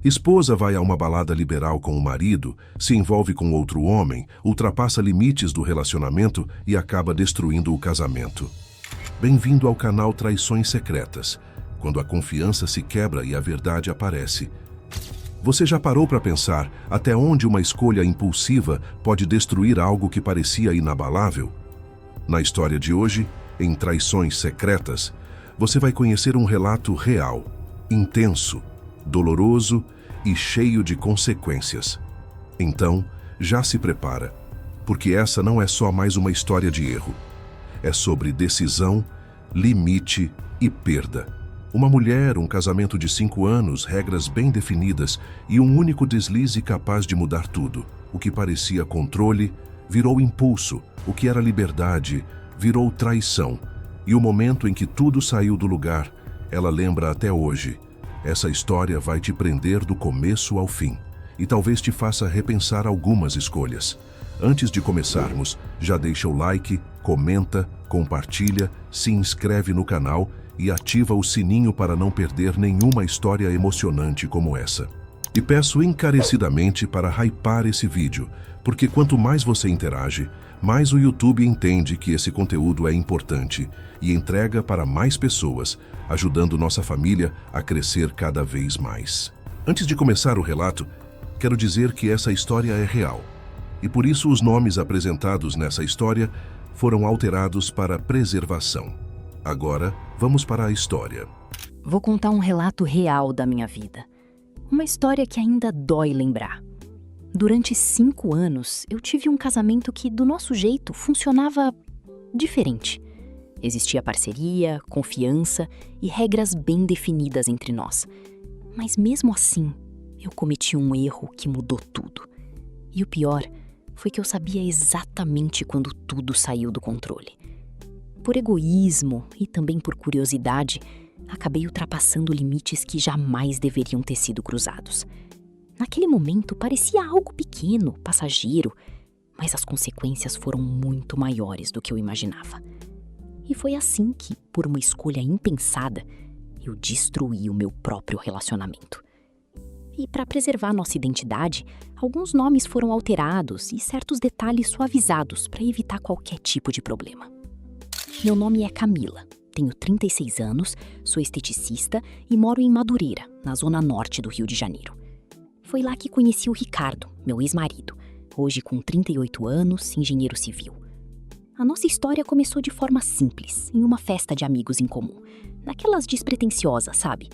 Esposa vai a uma balada liberal com o marido, se envolve com outro homem, ultrapassa limites do relacionamento e acaba destruindo o casamento. Bem-vindo ao canal Traições Secretas, quando a confiança se quebra e a verdade aparece. Você já parou para pensar até onde uma escolha impulsiva pode destruir algo que parecia inabalável? Na história de hoje, em Traições Secretas, você vai conhecer um relato real, intenso, doloroso e cheio de consequências. Então, já se prepara, porque essa não é só mais uma história de erro. É sobre decisão, limite e perda. Uma mulher, um casamento de 5 anos, regras bem definidas e um único deslize capaz de mudar tudo. O que parecia controle virou impulso, o que era liberdade virou traição. E o momento em que tudo saiu do lugar, ela lembra até hoje. Essa história vai te prender do começo ao fim e talvez te faça repensar algumas escolhas. Antes de começarmos, já deixa o like, comenta, compartilha, se inscreve no canal e ativa o sininho para não perder nenhuma história emocionante como essa. E peço encarecidamente para hypar esse vídeo, porque quanto mais você interage, mais o YouTube entende que esse conteúdo é importante e entrega para mais pessoas, ajudando nossa família a crescer cada vez mais. Antes de começar o relato, quero dizer que essa história é real, e por isso os nomes apresentados nessa história foram alterados para preservação. Agora, vamos para a história. Vou contar um relato real da minha vida. Uma história que ainda dói lembrar. Durante 5 anos, eu tive um casamento que, do nosso jeito, funcionava diferente. Existia parceria, confiança e regras bem definidas entre nós. Mas mesmo assim, eu cometi um erro que mudou tudo. E o pior foi que eu sabia exatamente quando tudo saiu do controle. Por egoísmo e também por curiosidade, acabei ultrapassando limites que jamais deveriam ter sido cruzados. Naquele momento parecia algo pequeno, passageiro, mas as consequências foram muito maiores do que eu imaginava. E foi assim que, por uma escolha impensada, eu destruí o meu próprio relacionamento. E para preservar nossa identidade, alguns nomes foram alterados e certos detalhes suavizados para evitar qualquer tipo de problema. Meu nome é Camila, tenho 36 anos, sou esteticista e moro em Madureira, na zona norte do Rio de Janeiro. Foi lá que conheci o Ricardo, meu ex-marido, hoje com 38 anos, engenheiro civil. A nossa história começou de forma simples, em uma festa de amigos em comum, daquelas despretensiosas, sabe?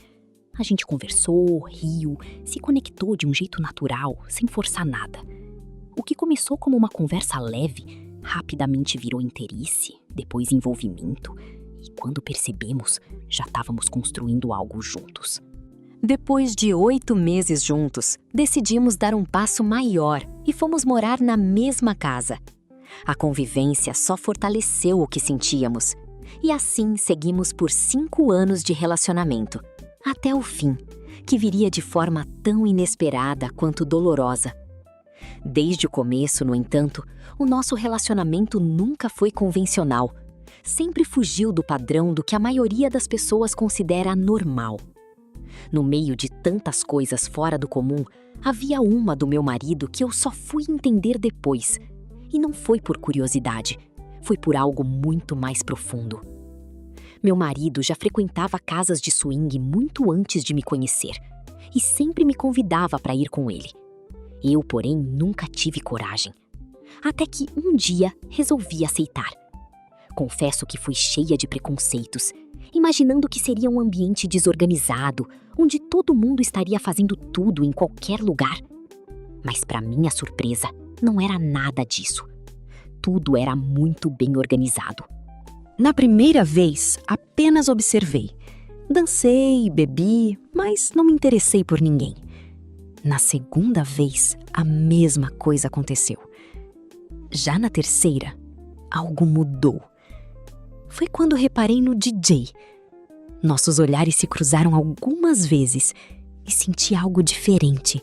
A gente conversou, riu, se conectou de um jeito natural, sem forçar nada. O que começou como uma conversa leve, rapidamente virou interesse, depois envolvimento, e quando percebemos, já estávamos construindo algo juntos. Depois de 8 meses juntos, decidimos dar um passo maior e fomos morar na mesma casa. A convivência só fortaleceu o que sentíamos. E assim seguimos por 5 anos de relacionamento, até o fim, que viria de forma tão inesperada quanto dolorosa. Desde o começo, no entanto, o nosso relacionamento nunca foi convencional. Sempre fugiu do padrão do que a maioria das pessoas considera normal. No meio de tantas coisas fora do comum, havia uma do meu marido que eu só fui entender depois. E não foi por curiosidade, foi por algo muito mais profundo. Meu marido já frequentava casas de swing muito antes de me conhecer e sempre me convidava para ir com ele. Eu, porém, nunca tive coragem. Até que um dia resolvi aceitar. Confesso que fui cheia de preconceitos, imaginando que seria um ambiente desorganizado, onde todo mundo estaria fazendo tudo em qualquer lugar. Mas, para minha surpresa, não era nada disso. Tudo era muito bem organizado. Na primeira vez, apenas observei. Dancei, bebi, mas não me interessei por ninguém. Na segunda vez, a mesma coisa aconteceu. Já na terceira, algo mudou. Foi quando reparei no DJ. Nossos olhares se cruzaram algumas vezes e senti algo diferente.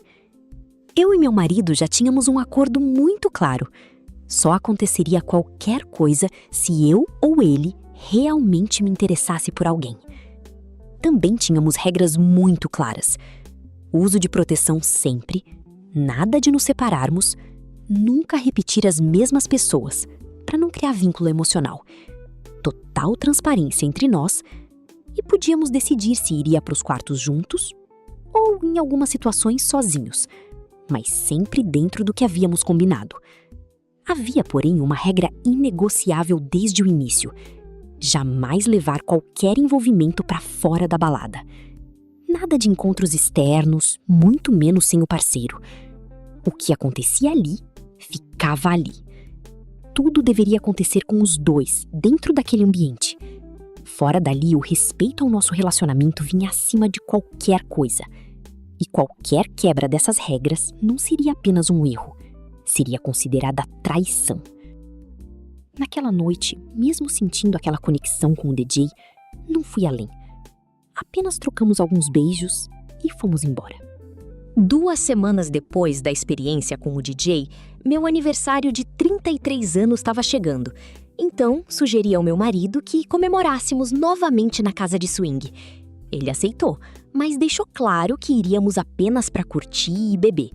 Eu e meu marido já tínhamos um acordo muito claro. Só aconteceria qualquer coisa se eu ou ele realmente me interessasse por alguém. Também tínhamos regras muito claras. Uso de proteção sempre, nada de nos separarmos, nunca repetir as mesmas pessoas, para não criar vínculo emocional. Total transparência entre nós e podíamos decidir se iria para os quartos juntos ou, em algumas situações, sozinhos, mas sempre dentro do que havíamos combinado. Havia, porém, uma regra inegociável desde o início: jamais levar qualquer envolvimento para fora da balada. Nada de encontros externos, muito menos sem o parceiro. O que acontecia ali, ficava ali. Tudo deveria acontecer com os dois, dentro daquele ambiente. Fora dali, o respeito ao nosso relacionamento vinha acima de qualquer coisa. E qualquer quebra dessas regras não seria apenas um erro, seria considerada traição. Naquela noite, mesmo sentindo aquela conexão com o DJ, não fui além. Apenas trocamos alguns beijos e fomos embora. 2 semanas depois da experiência com o DJ, meu aniversário de 33 anos estava chegando. Então, sugeri ao meu marido que comemorássemos novamente na casa de swing. Ele aceitou, mas deixou claro que iríamos apenas para curtir e beber.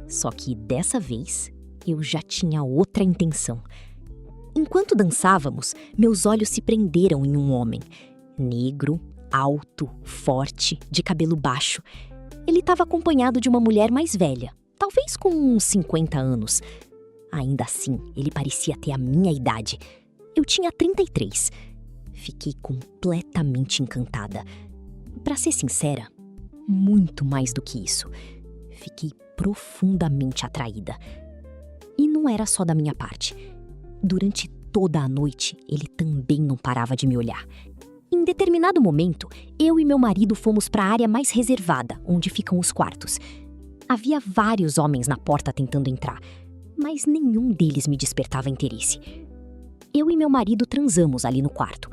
Só que dessa vez, eu já tinha outra intenção. Enquanto dançávamos, meus olhos se prenderam em um homem. Negro, alto, forte, de cabelo baixo. Ele estava acompanhado de uma mulher mais velha, talvez com uns 50 anos. Ainda assim, ele parecia ter a minha idade. Eu tinha 33. Fiquei completamente encantada. Para ser sincera, muito mais do que isso. Fiquei profundamente atraída. E não era só da minha parte. Durante toda a noite, ele também não parava de me olhar. Em determinado momento, eu e meu marido fomos para a área mais reservada, onde ficam os quartos. Havia vários homens na porta tentando entrar, mas nenhum deles me despertava interesse. Eu e meu marido transamos ali no quarto,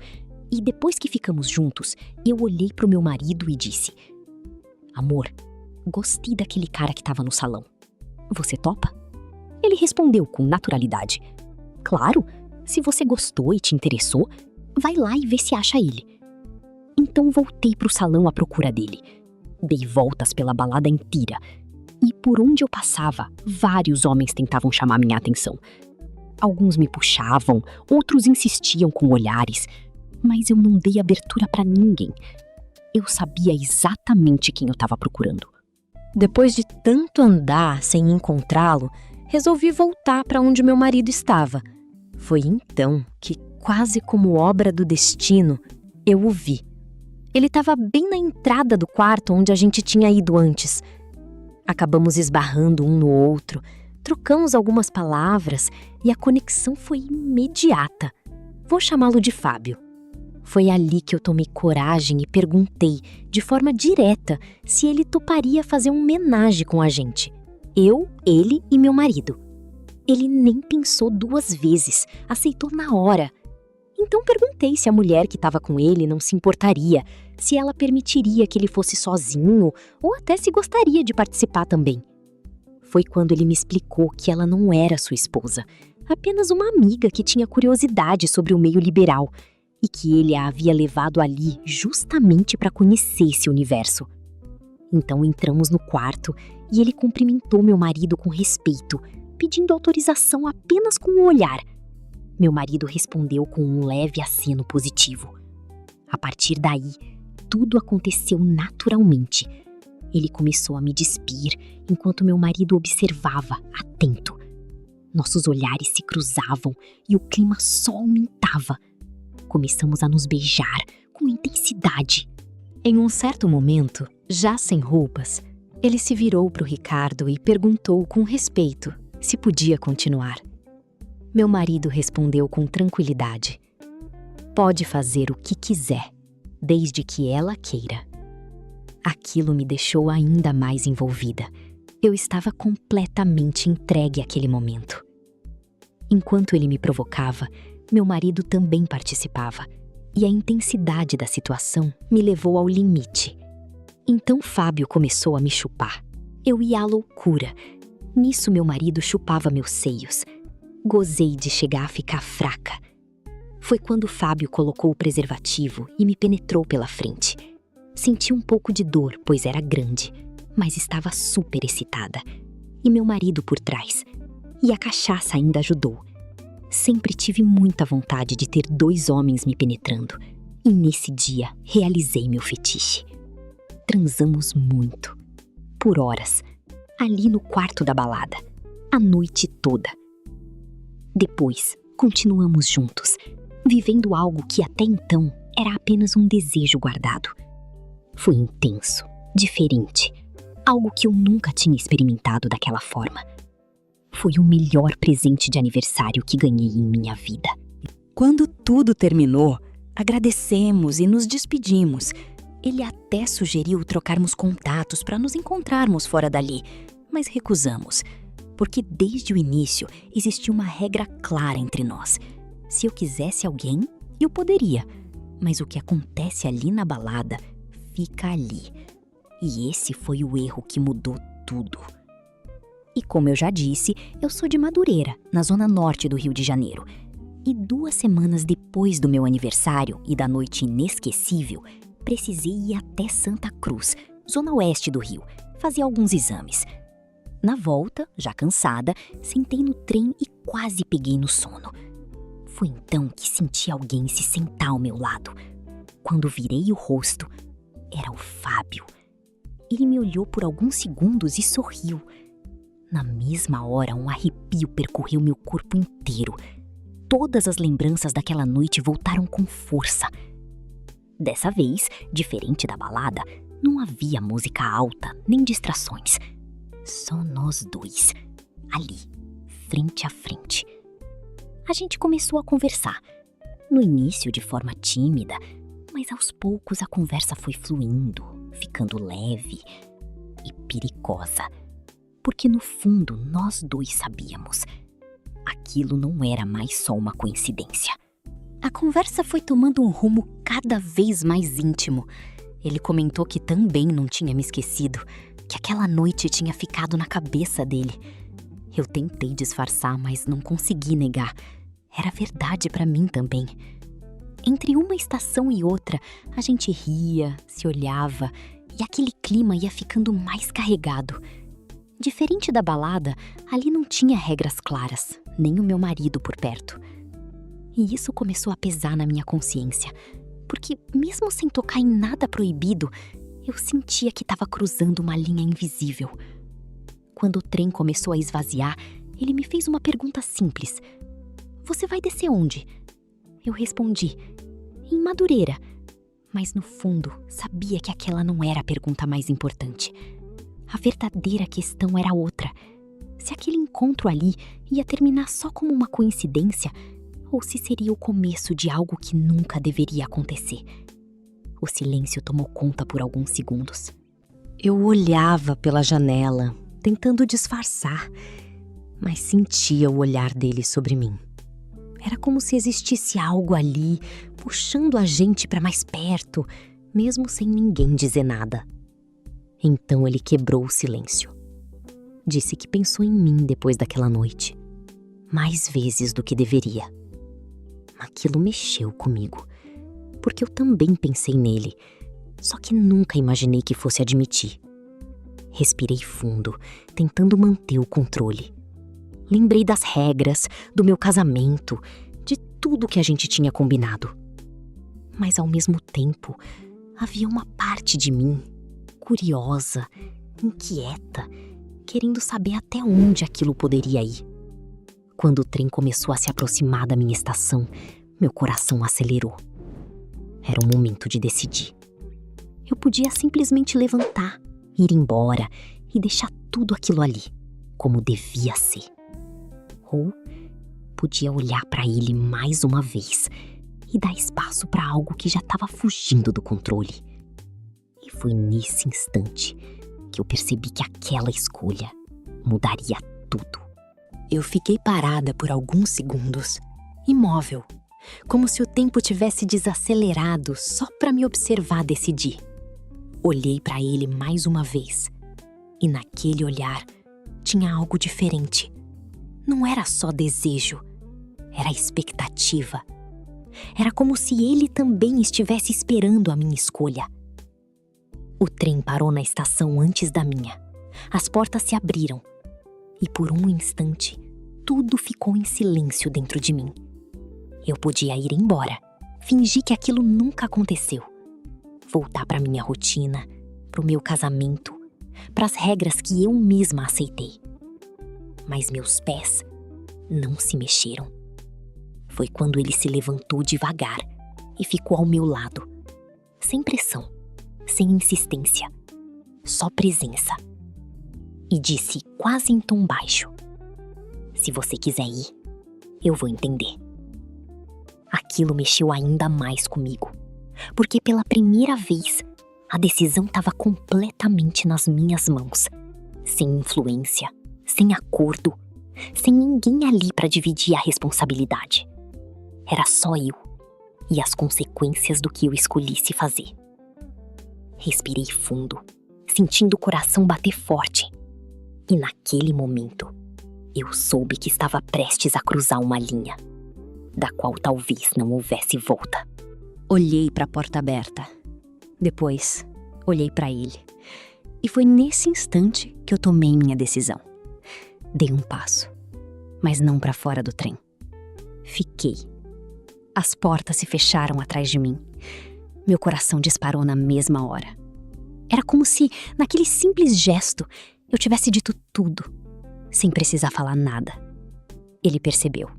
e depois que ficamos juntos, eu olhei para o meu marido e disse: "Amor, gostei daquele cara que estava no salão. Você topa?" Ele respondeu com naturalidade: "Claro, se você gostou e te interessou, vai lá e vê se acha ele." Então voltei para o salão à procura dele. Dei voltas pela balada inteira. E por onde eu passava, vários homens tentavam chamar minha atenção. Alguns me puxavam, outros insistiam com olhares, mas eu não dei abertura para ninguém. Eu sabia exatamente quem eu estava procurando. Depois de tanto andar sem encontrá-lo, resolvi voltar para onde meu marido estava. Foi então que, quase como obra do destino, eu o vi. Ele estava bem na entrada do quarto onde a gente tinha ido antes. Acabamos esbarrando um no outro, trocamos algumas palavras e a conexão foi imediata. Vou chamá-lo de Fábio. Foi ali que eu tomei coragem e perguntei, de forma direta, se ele toparia fazer um homenagem com a gente. Eu, ele e meu marido. Ele nem pensou 2 vezes, aceitou na hora. Então perguntei se a mulher que estava com ele não se importaria, se ela permitiria que ele fosse sozinho ou até se gostaria de participar também. Foi quando ele me explicou que ela não era sua esposa, apenas uma amiga que tinha curiosidade sobre o meio liberal e que ele a havia levado ali justamente para conhecer esse universo. Então entramos no quarto e ele cumprimentou meu marido com respeito, pedindo autorização apenas com um olhar. Meu marido respondeu com um leve aceno positivo. A partir daí, tudo aconteceu naturalmente. Ele começou a me despir, enquanto meu marido observava, atento. Nossos olhares se cruzavam e o clima só aumentava. Começamos a nos beijar com intensidade. Em um certo momento, já sem roupas, ele se virou para o Ricardo e perguntou com respeito se podia continuar. Meu marido respondeu com tranquilidade: "Pode fazer o que quiser, desde que ela queira." Aquilo me deixou ainda mais envolvida. Eu estava completamente entregue àquele momento. Enquanto ele me provocava, meu marido também participava, e a intensidade da situação me levou ao limite. Então Fábio começou a me chupar. Eu ia à loucura. Nisso meu marido chupava meus seios. Gozei de chegar a ficar fraca. Foi quando Fábio colocou o preservativo e me penetrou pela frente. Senti um pouco de dor, pois era grande, mas estava super excitada. E meu marido por trás. E a cachaça ainda ajudou. Sempre tive muita vontade de ter 2 homens me penetrando. E nesse dia, realizei meu fetiche. Transamos muito. Por horas. Ali no quarto da balada. A noite toda. Depois, continuamos juntos, vivendo algo que até então era apenas um desejo guardado. Foi intenso, diferente, algo que eu nunca tinha experimentado daquela forma. Foi o melhor presente de aniversário que ganhei em minha vida. Quando tudo terminou, agradecemos e nos despedimos. Ele até sugeriu trocarmos contatos para nos encontrarmos fora dali, mas recusamos, porque desde o início existia uma regra clara entre nós. Se eu quisesse alguém, eu poderia, mas o que acontece ali na balada fica ali. E esse foi o erro que mudou tudo. E como eu já disse, eu sou de Madureira, na zona norte do Rio de Janeiro. E 2 semanas depois do meu aniversário e da noite inesquecível, precisei ir até Santa Cruz, zona oeste do Rio, fazer alguns exames. Na volta, já cansada, sentei no trem e quase peguei no sono. Foi então que senti alguém se sentar ao meu lado. Quando virei o rosto, era o Fábio. Ele me olhou por alguns segundos e sorriu. Na mesma hora, um arrepio percorreu meu corpo inteiro. Todas as lembranças daquela noite voltaram com força. Dessa vez, diferente da balada, não havia música alta nem distrações. Só nós 2, ali, frente a frente. A gente começou a conversar. No início de forma tímida, mas aos poucos a conversa foi fluindo, ficando leve e perigosa. Porque no fundo nós 2 sabíamos. Aquilo não era mais só uma coincidência. A conversa foi tomando um rumo cada vez mais íntimo. Ele comentou que também não tinha me esquecido, que aquela noite tinha ficado na cabeça dele. Eu tentei disfarçar, mas não consegui negar. Era verdade pra mim também. Entre uma estação e outra, a gente ria, se olhava, e aquele clima ia ficando mais carregado. Diferente da balada, ali não tinha regras claras, nem o meu marido por perto. E isso começou a pesar na minha consciência, porque mesmo sem tocar em nada proibido, eu sentia que estava cruzando uma linha invisível. Quando o trem começou a esvaziar, ele me fez uma pergunta simples. Você vai descer onde? Eu respondi, em Madureira. Mas no fundo, sabia que aquela não era a pergunta mais importante. A verdadeira questão era outra. Se aquele encontro ali ia terminar só como uma coincidência, ou se seria o começo de algo que nunca deveria acontecer. O silêncio tomou conta por alguns segundos. Eu olhava pela janela, tentando disfarçar, mas sentia o olhar dele sobre mim. Era como se existisse algo ali, puxando a gente para mais perto, mesmo sem ninguém dizer nada. Então ele quebrou o silêncio. Disse que pensou em mim depois daquela noite, mais vezes do que deveria. Aquilo mexeu comigo, porque eu também pensei nele, só que nunca imaginei que fosse admitir. Respirei fundo, tentando manter o controle. Lembrei das regras, do meu casamento, de tudo que a gente tinha combinado. Mas ao mesmo tempo, havia uma parte de mim, curiosa, inquieta, querendo saber até onde aquilo poderia ir. Quando o trem começou a se aproximar da minha estação, meu coração acelerou. Era o momento de decidir. Eu podia simplesmente levantar, ir embora e deixar tudo aquilo ali, como devia ser. Ou podia olhar para ele mais uma vez e dar espaço para algo que já estava fugindo do controle. E foi nesse instante que eu percebi que aquela escolha mudaria tudo. Eu fiquei parada por alguns segundos, imóvel, como se o tempo tivesse desacelerado só para me observar decidir. Olhei para ele mais uma vez, e naquele olhar tinha algo diferente. Não era só desejo, era expectativa. Era como se ele também estivesse esperando a minha escolha. O trem parou na estação antes da minha. As portas se abriram. E por um instante, tudo ficou em silêncio dentro de mim. Eu podia ir embora, fingir que aquilo nunca aconteceu. Voltar para minha rotina, para o meu casamento, para as regras que eu mesma aceitei. Mas meus pés não se mexeram. Foi quando ele se levantou devagar e ficou ao meu lado. Sem pressão, sem insistência, só presença. E disse quase em tom baixo: "Se você quiser ir, eu vou entender." Aquilo mexeu ainda mais comigo, porque pela primeira vez a decisão estava completamente nas minhas mãos, sem influência, sem acordo, sem ninguém ali para dividir a responsabilidade. Era só eu e as consequências do que eu escolhesse fazer. Respirei fundo, sentindo o coração bater forte. E naquele momento, eu soube que estava prestes a cruzar uma linha, da qual talvez não houvesse volta. Olhei para a porta aberta. Depois, olhei para ele. E foi nesse instante que eu tomei minha decisão. Dei um passo, mas não para fora do trem. Fiquei. As portas se fecharam atrás de mim. Meu coração disparou na mesma hora. Era como se, naquele simples gesto, eu tivesse dito tudo, sem precisar falar nada. Ele percebeu.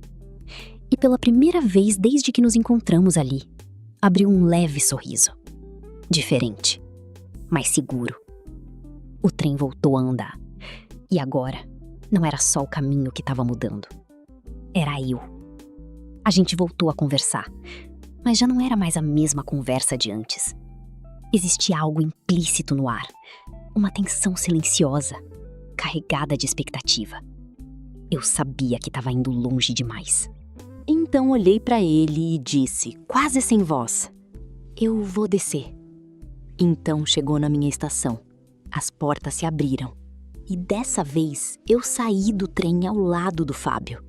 E pela primeira vez desde que nos encontramos ali, abriu um leve sorriso. Diferente, mas seguro. O trem voltou a andar. E agora, não era só o caminho que estava mudando. Era eu. A gente voltou a conversar, mas já não era mais a mesma conversa de antes. Existia algo implícito no ar. Uma tensão silenciosa, carregada de expectativa. Eu sabia que estava indo longe demais. Então olhei para ele e disse, quase sem voz: "Eu vou descer." Então chegou na minha estação. As portas se abriram. E dessa vez eu saí do trem ao lado do Fábio.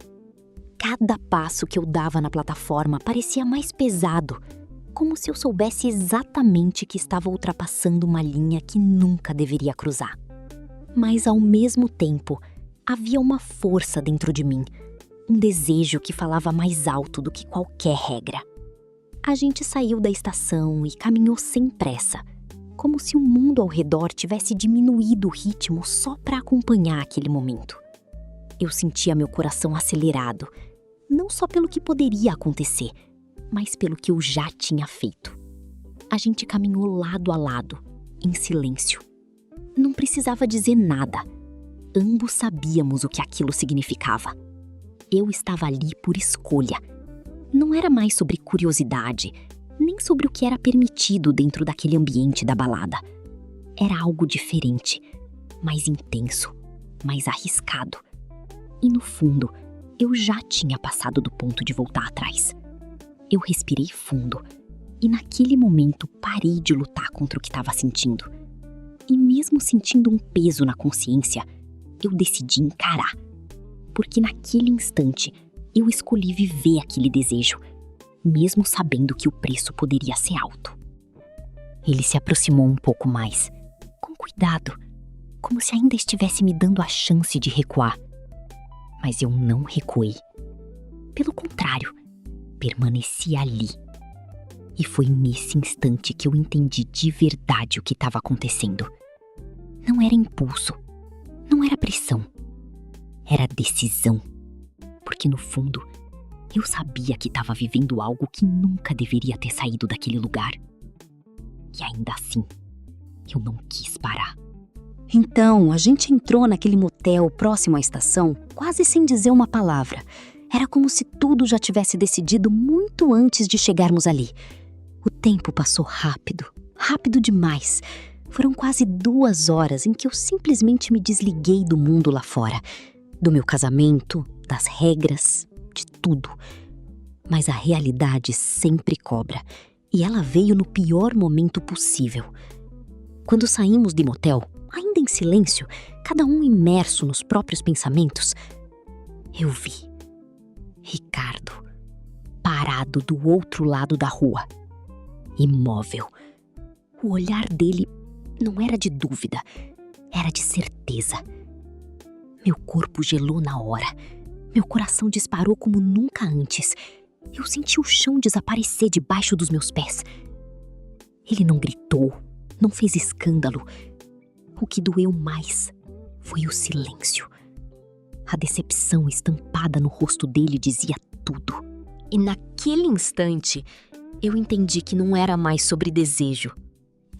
Cada passo que eu dava na plataforma parecia mais pesado, como se eu soubesse exatamente que estava ultrapassando uma linha que nunca deveria cruzar. Mas ao mesmo tempo, havia uma força dentro de mim, um desejo que falava mais alto do que qualquer regra. A gente saiu da estação e caminhou sem pressa, como se o mundo ao redor tivesse diminuído o ritmo só para acompanhar aquele momento. Eu sentia meu coração acelerado, não só pelo que poderia acontecer, mas pelo que eu já tinha feito. A gente caminhou lado a lado, em silêncio. Não precisava dizer nada. Ambos sabíamos o que aquilo significava. Eu estava ali por escolha. Não era mais sobre curiosidade, nem sobre o que era permitido dentro daquele ambiente da balada. Era algo diferente, mais intenso, mais arriscado. E no fundo, eu já tinha passado do ponto de voltar atrás. Eu respirei fundo e naquele momento parei de lutar contra o que estava sentindo. E mesmo sentindo um peso na consciência, eu decidi encarar. Porque naquele instante, eu escolhi viver aquele desejo, mesmo sabendo que o preço poderia ser alto. Ele se aproximou um pouco mais, com cuidado, como se ainda estivesse me dando a chance de recuar. Mas eu não recuei. Pelo contrário, permaneci ali. E foi nesse instante que eu entendi de verdade o que estava acontecendo. Não era impulso, não era pressão, era decisão. Porque no fundo, eu sabia que estava vivendo algo que nunca deveria ter saído daquele lugar. E ainda assim, eu não quis parar. Então, a gente entrou naquele motel próximo à estação, quase sem dizer uma palavra. Era como se tudo já tivesse decidido muito antes de chegarmos ali. O tempo passou rápido, rápido demais. Foram quase 2 horas em que eu simplesmente me desliguei do mundo lá fora. Do meu casamento, das regras, de tudo. Mas a realidade sempre cobra. E ela veio no pior momento possível. Quando saímos do motel, ainda em silêncio, cada um imerso nos próprios pensamentos, eu vi Ricardo parado do outro lado da rua, imóvel. O olhar dele Não era de dúvida, era de certeza. Meu corpo gelou na hora. Meu coração disparou como nunca antes. Eu senti o chão desaparecer debaixo dos meus pés. Ele não gritou, não fez escândalo. O que doeu mais foi o silêncio. A decepção estampada no rosto dele dizia tudo. E naquele instante, eu entendi que não era mais sobre desejo.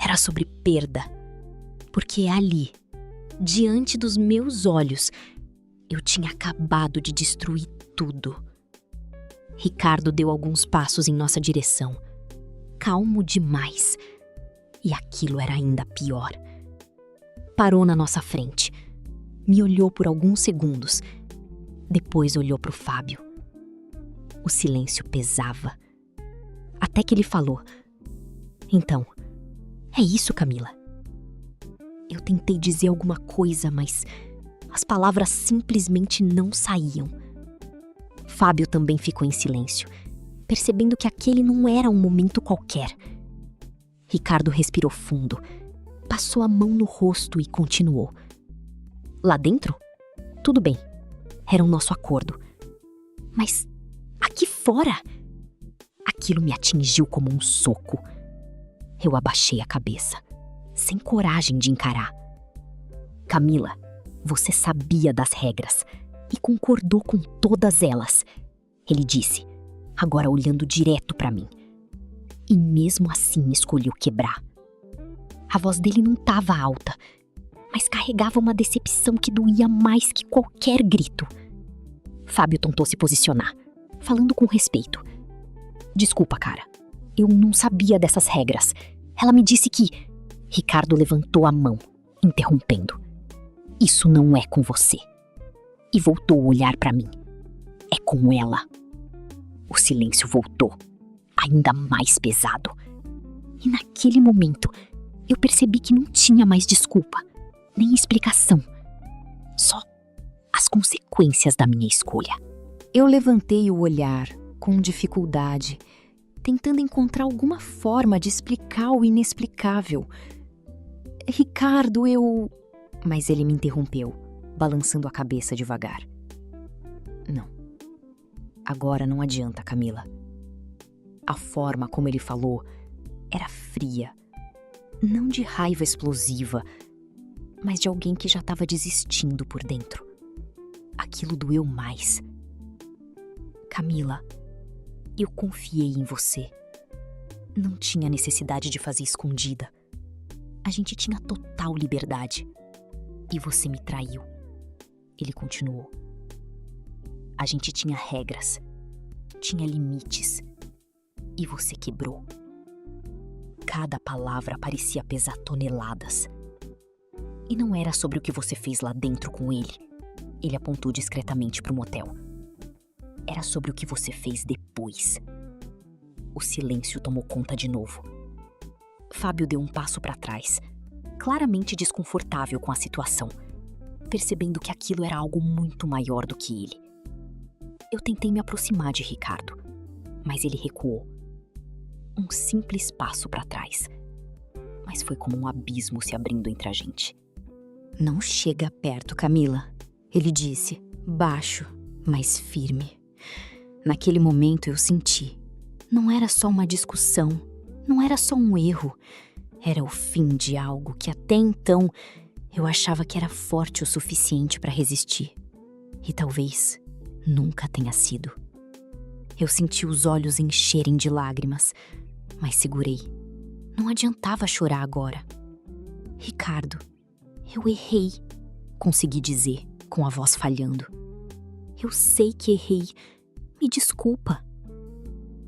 Era sobre perda. Porque ali, diante dos meus olhos, eu tinha acabado de destruir tudo. Ricardo deu alguns passos em nossa direção. Calmo demais. E aquilo era ainda pior. Parou na nossa frente. Me olhou por alguns segundos. Depois olhou para o Fábio. O silêncio pesava. Até que ele falou: "Então, é isso, Camila." Eu tentei dizer alguma coisa, mas as palavras simplesmente não saíam. Fábio também ficou em silêncio, percebendo que aquele não era um momento qualquer. Ricardo respirou fundo, passou a mão no rosto e continuou. Lá dentro, tudo bem. Era o nosso acordo. Mas aqui fora, aquilo me atingiu como um soco. Eu abaixei a cabeça, sem coragem de encarar. Camila, você sabia das regras e concordou com todas elas, ele disse, agora olhando direto para mim. E mesmo assim escolheu quebrar. A voz dele não estava alta, mas carregava uma decepção que doía mais que qualquer grito. Fábio tentou se posicionar, falando com respeito. Desculpa, cara. Eu não sabia dessas regras. Ela me disse que... Ricardo levantou a mão, interrompendo. Isso não é com você. E voltou a olhar para mim. É com ela. O silêncio voltou, ainda mais pesado. E naquele momento, eu percebi que não tinha mais desculpa, nem explicação. Só as consequências da minha escolha. Eu levantei o olhar, com dificuldade, tentando encontrar alguma forma de explicar o inexplicável. Ricardo, eu... Mas ele me interrompeu, balançando a cabeça devagar. Não. Agora não adianta, Camila. A forma como ele falou era fria. Não de raiva explosiva, mas de alguém que já estava desistindo por dentro. Aquilo doeu mais. Camila, eu confiei em você. Não tinha necessidade de fazer escondida. A gente tinha total liberdade. E você me traiu. Ele continuou. A gente tinha regras, tinha limites. E você quebrou. Cada palavra parecia pesar toneladas. E não era sobre o que você fez lá dentro com ele. Ele apontou discretamente para o motel. Era sobre o que você fez depois. O silêncio tomou conta de novo. Fábio deu um passo para trás, claramente desconfortável com a situação, percebendo que aquilo era algo muito maior do que ele. Eu tentei me aproximar de Ricardo, mas ele recuou. Um simples passo para trás. Mas foi como um abismo se abrindo entre a gente. Não chega perto, Camila, ele disse, baixo, mas firme. Naquele momento eu senti. Não era só uma discussão, não era só um erro. Era o fim de algo que até então eu achava que era forte o suficiente para resistir. E talvez nunca tenha sido. Eu senti os olhos encherem de lágrimas, mas segurei. Não adiantava chorar agora. Ricardo, eu errei, consegui dizer, com a voz falhando. Eu sei que errei. Me desculpa.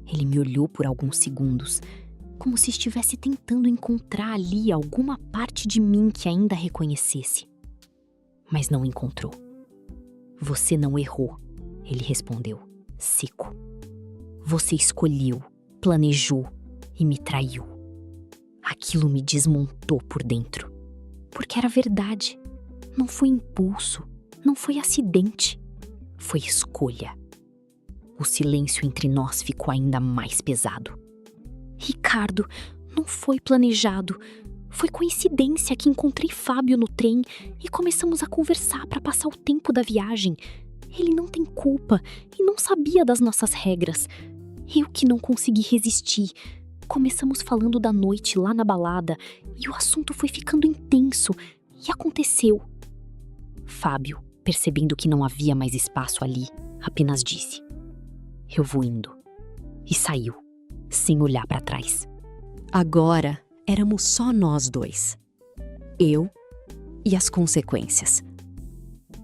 Ele me olhou por alguns segundos, como se estivesse tentando encontrar ali alguma parte de mim que ainda reconhecesse. Mas não encontrou. Você não errou, ele respondeu, seco. Você escolheu, planejou e me traiu. Aquilo me desmontou por dentro. Porque era verdade. Não foi impulso, não foi acidente. Foi escolha. O silêncio entre nós ficou ainda mais pesado. Ricardo, não foi planejado. Foi coincidência que encontrei Fábio no trem e começamos a conversar para passar o tempo da viagem. Ele não tem culpa e não sabia das nossas regras. Eu que não consegui resistir. Começamos falando da noite lá na balada e o assunto foi ficando intenso. E aconteceu. Fábio, percebendo que não havia mais espaço ali, apenas disse: "Eu vou indo." E saiu, sem olhar para trás. Agora éramos só nós dois. Eu e as consequências.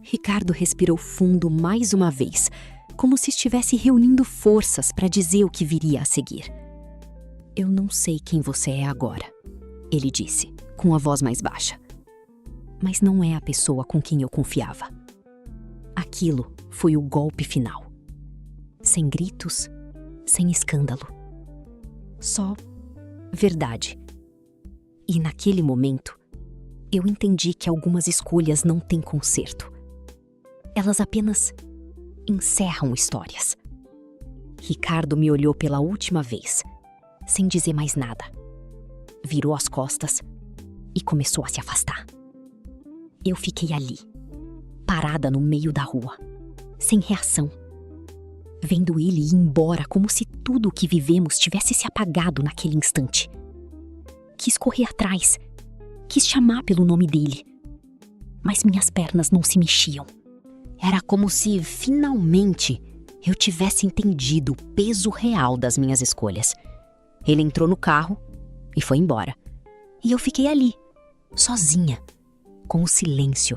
Ricardo respirou fundo mais uma vez, como se estivesse reunindo forças para dizer o que viria a seguir. "Eu não sei quem você é agora", ele disse, com a voz mais baixa. "Mas não é a pessoa com quem eu confiava." Aquilo foi o golpe final. Sem gritos, sem escândalo. Só verdade. E naquele momento, eu entendi que algumas escolhas não têm conserto. Elas apenas encerram histórias. Ricardo me olhou pela última vez, sem dizer mais nada. Virou as costas e começou a se afastar. Eu fiquei ali, parada no meio da rua, sem reação, vendo ele ir embora como se tudo o que vivemos tivesse se apagado naquele instante. Quis correr atrás, quis chamar pelo nome dele, mas minhas pernas não se mexiam. Era como se, finalmente, eu tivesse entendido o peso real das minhas escolhas. Ele entrou no carro e foi embora. E eu fiquei ali, sozinha, com o silêncio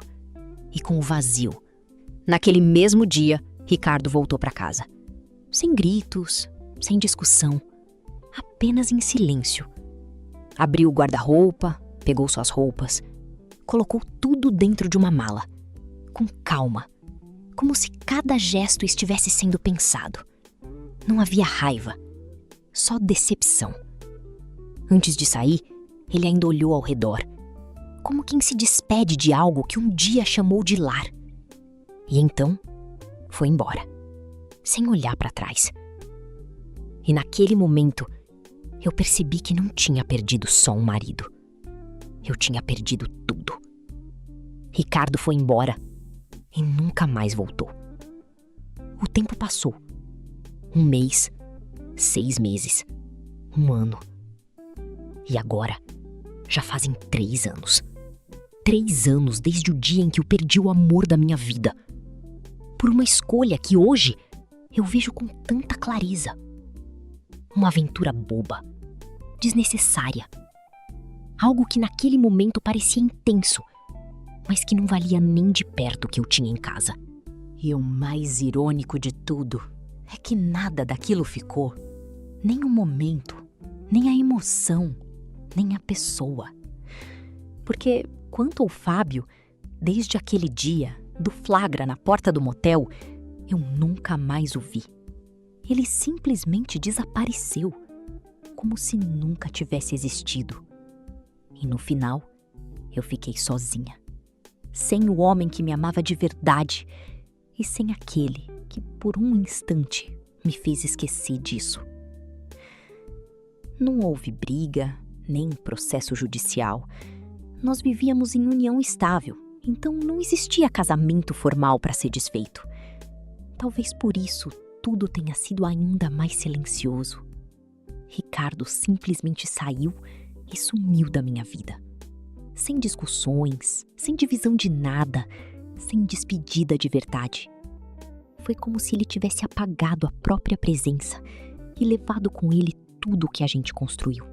e com o vazio. Naquele mesmo dia, Ricardo voltou para casa. Sem gritos, sem discussão, apenas em silêncio. Abriu o guarda-roupa, pegou suas roupas, colocou tudo dentro de uma mala, com calma, como se cada gesto estivesse sendo pensado. Não havia raiva, só decepção. Antes de sair, ele ainda olhou ao redor, como quem se despede de algo que um dia chamou de lar. E então, foi embora, sem olhar para trás. E naquele momento, eu percebi que não tinha perdido só um marido. Eu tinha perdido tudo. Ricardo foi embora e nunca mais voltou. O tempo passou. 1 mês, 6 meses, 1 ano. E agora, já fazem 3 anos. 3 anos desde o dia em que eu perdi o amor da minha vida. Por uma escolha que hoje eu vejo com tanta clareza. Uma aventura boba, desnecessária. Algo que naquele momento parecia intenso, mas que não valia nem de perto o que eu tinha em casa. E o mais irônico de tudo é que nada daquilo ficou. Nem o momento, nem a emoção, nem a pessoa. Porque, quanto ao Fábio, desde aquele dia, do flagra na porta do motel, eu nunca mais o vi. Ele simplesmente desapareceu, como se nunca tivesse existido. E no final, eu fiquei sozinha. Sem o homem que me amava de verdade e sem aquele que, por um instante, me fez esquecer disso. Não houve briga, nem processo judicial. Nós vivíamos em união estável, então não existia casamento formal para ser desfeito. Talvez por isso tudo tenha sido ainda mais silencioso. Ricardo simplesmente saiu e sumiu da minha vida. Sem discussões, sem divisão de nada, sem despedida de verdade. Foi como se ele tivesse apagado a própria presença e levado com ele tudo o que a gente construiu.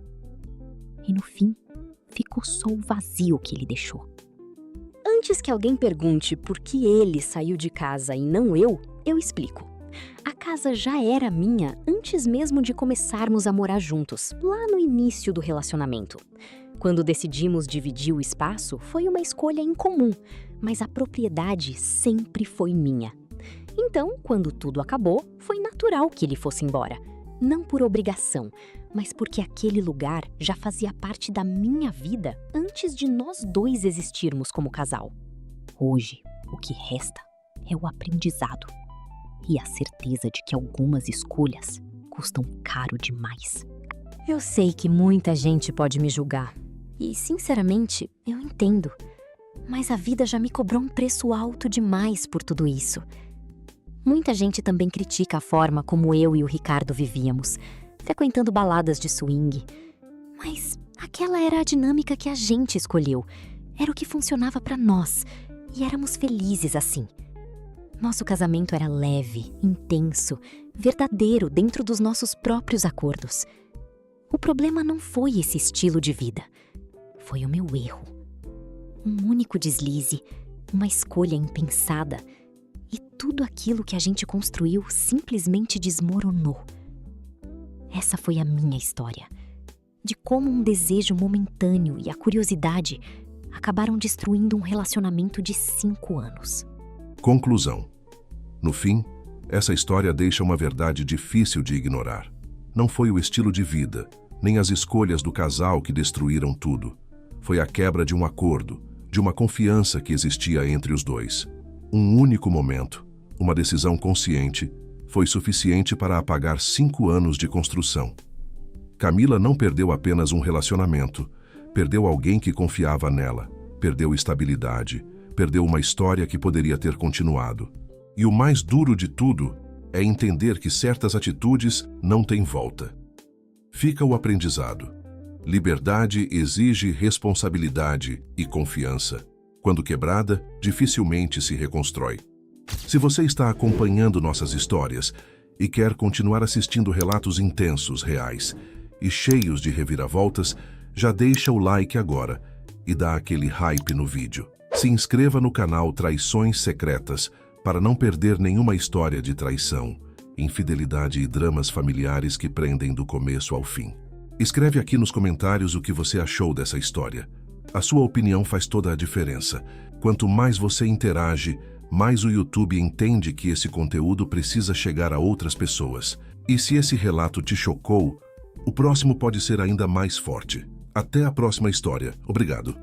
E no fim, ficou só o vazio que ele deixou. Antes que alguém pergunte por que ele saiu de casa e não eu explico. A casa já era minha antes mesmo de começarmos a morar juntos, lá no início do relacionamento. Quando decidimos dividir o espaço, foi uma escolha incomum, mas a propriedade sempre foi minha. Então, quando tudo acabou, foi natural que ele fosse embora. Não por obrigação, mas porque aquele lugar já fazia parte da minha vida antes de nós dois existirmos como casal. Hoje, o que resta é o aprendizado e a certeza de que algumas escolhas custam caro demais. Eu sei que muita gente pode me julgar, E, sinceramente, eu entendo. Mas a vida já me cobrou um preço alto demais por tudo isso. Muita gente também critica a forma como eu e o Ricardo vivíamos, frequentando baladas de swing. Mas aquela era a dinâmica que a gente escolheu. Era o que funcionava pra nós. E éramos felizes assim. Nosso casamento era leve, intenso, verdadeiro dentro dos nossos próprios acordos. O problema não foi esse estilo de vida. Foi o meu erro. Um único deslize, uma escolha impensada. E tudo aquilo que a gente construiu simplesmente desmoronou. Essa foi a minha história. De como um desejo momentâneo e a curiosidade acabaram destruindo um relacionamento de 5 anos. Conclusão. No fim, essa história deixa uma verdade difícil de ignorar. Não foi o estilo de vida, nem as escolhas do casal que destruíram tudo. Foi a quebra de um acordo, de uma confiança que existia entre os dois. Um único momento, uma decisão consciente, foi suficiente para apagar 5 anos de construção. Camila não perdeu apenas um relacionamento, perdeu alguém que confiava nela, perdeu estabilidade, perdeu uma história que poderia ter continuado. E o mais duro de tudo é entender que certas atitudes não têm volta. Fica o aprendizado. Liberdade exige responsabilidade e confiança. Quando quebrada, dificilmente se reconstrói. Se você está acompanhando nossas histórias e quer continuar assistindo relatos intensos, reais e cheios de reviravoltas, já deixa o like agora e dá aquele hype no vídeo. Se inscreva no canal Traições Secretas para não perder nenhuma história de traição, infidelidade e dramas familiares que prendem do começo ao fim. Escreve aqui nos comentários o que você achou dessa história. A sua opinião faz toda a diferença. Quanto mais você interage, mais o YouTube entende que esse conteúdo precisa chegar a outras pessoas. E se esse relato te chocou, o próximo pode ser ainda mais forte. Até a próxima história. Obrigado.